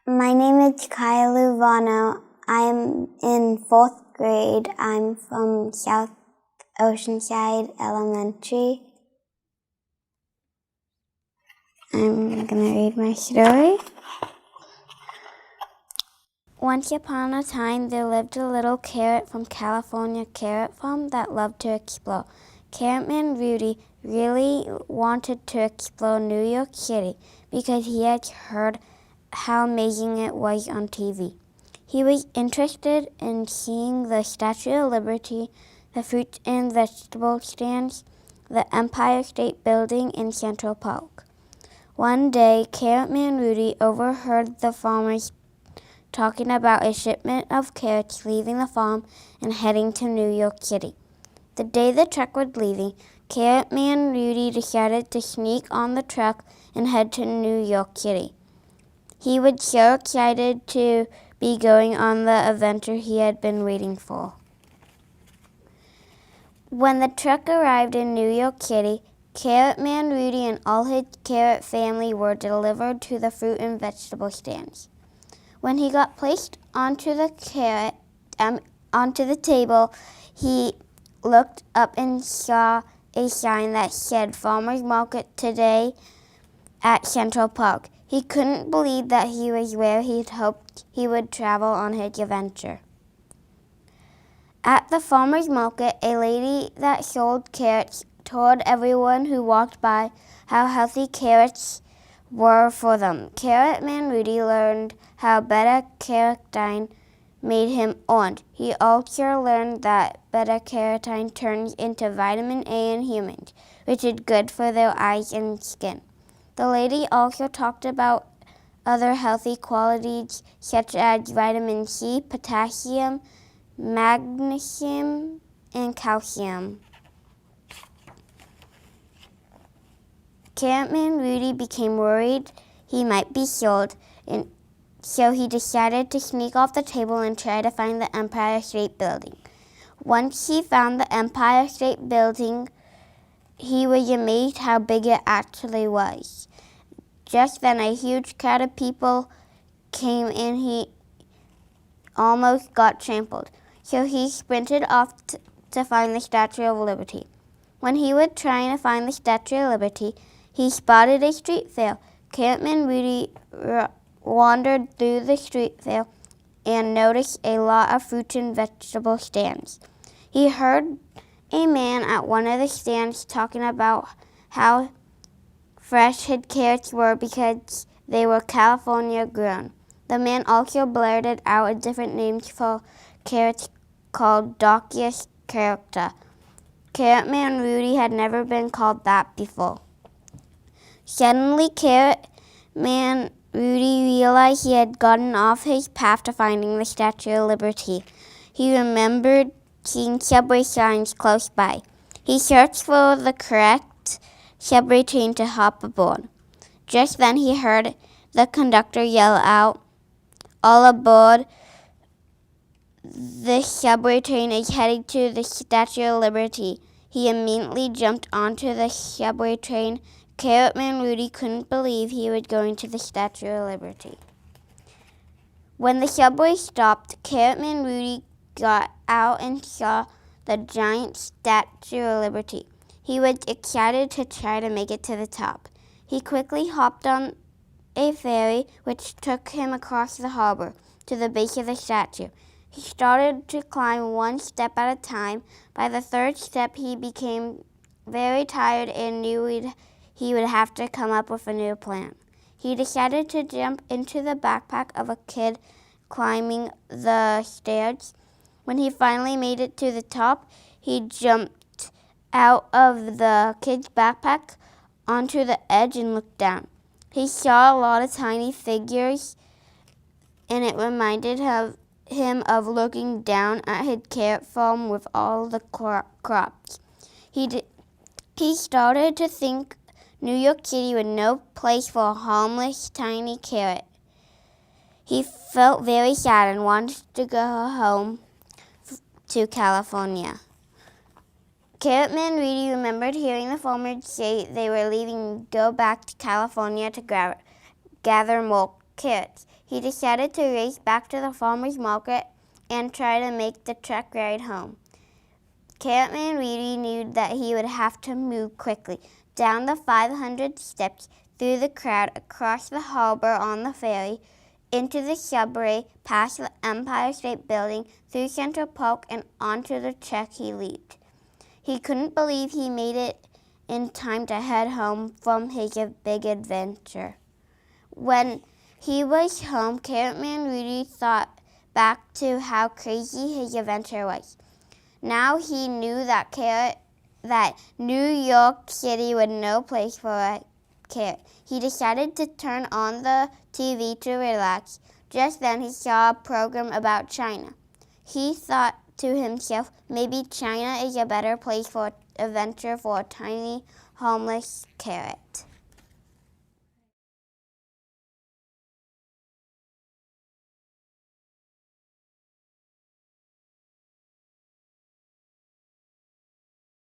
My name is Kaiya Luevano. I'm in 4th grade. I'm from South Oceanside Elementary. I'm going to read my story. Once upon a time, there lived a little carrot from California carrot farm that loved to explore. Carrot Man Rooty really wanted to explore New York City because he had heard how amazing it was on TV. He was interested in seeing the Statue of Liberty, the fruit and vegetable stands, the Empire State Building, and Central Park. One day, Carrot Man Rooty overheard the farmers talking about a shipment of carrots leaving the farm and heading to New York City. The day the truck was leaving, Carrot Man Rooty decided to sneak on the truck and head to New York City. He was so excited to be going on the adventure he had been waiting for. When the truck arrived in New York City, Carrot Man Rooty and all his carrot family were delivered to the fruit and vegetable stands. When he got placed onto the table, he looked up and saw a sign that said Farmers Market today at Central Park. He couldn't believe that he was where he'd hoped he would travel on his adventure. At the farmer's market, a lady that sold carrots told everyone who walked by how healthy carrots were for them. Carrot Man Rooty learned how beta-carotene made him orange. He also learned that beta-carotene turns into vitamin A in humans, which is good for their eyes and skin. The lady also talked about other healthy qualities such as vitamin C, potassium, magnesium, and calcium. Carrot Man Rooty became worried he might be sold, and so he decided to sneak off the table and try to find the Empire State Building. Once he found the Empire State Building, he was amazed how big it actually was. Just then, a huge crowd of people came and he almost got trampled. So he sprinted off to find the Statue of Liberty. When he was trying to find the Statue of Liberty, he spotted a street fair. Carrot Man Rooty wandered through the street fair and noticed a lot of fruit and vegetable stands. He heard a man at one of the stands talking about how fresh his carrots were because they were California grown. The man also blurted out different names for carrots called Docus Carota. Carrot Man Rooty had never been called that before. Suddenly, Carrot Man Rooty realized he had gotten off his path to finding the Statue of Liberty. He remembered seeing subway signs close by. He searched for the correct subway train to hop aboard. Just then he heard the conductor yell out, "All aboard! The subway train is heading to the Statue of Liberty." He immediately jumped onto the subway train. Carrot Man Rooty couldn't believe he was going to the Statue of Liberty. When the subway stopped, Carrot Man Rooty got out and saw the giant Statue of Liberty. He was excited to try to make it to the top. He quickly hopped on a ferry, which took him across the harbor to the base of the statue. He started to climb one step at a time. By the third step, he became very tired and knew he would have to come up with a new plan. He decided to jump into the backpack of a kid climbing the stairs. When he finally made it to the top, he jumped out of the kid's backpack onto the edge and looked down. He saw a lot of tiny figures, and it reminded him of looking down at his carrot farm with all the crops. He started to think New York City was no place for a harmless tiny carrot. He felt very sad and wanted to go home to California. Carrot Man Rooty remembered hearing the farmers say they were leaving to go back to California to gather more carrots. He decided to race back to the farmer's market and try to make the truck ride home. Carrot Man Rooty knew that he would have to move quickly, down the 500 steps, through the crowd, across the harbor on the ferry, into the subway, past the Empire State Building, through Central Park, and onto the truck he leaped. He couldn't believe he made it in time to head home from his big adventure. When he was home, Carrot Man Rooty thought back to how crazy his adventure was. Now he knew that New York City was no place for a carrot. He decided to turn on the TV to relax. Just then he saw a program about China. He thought to himself, maybe China is a better place for adventure for a tiny, homeless carrot.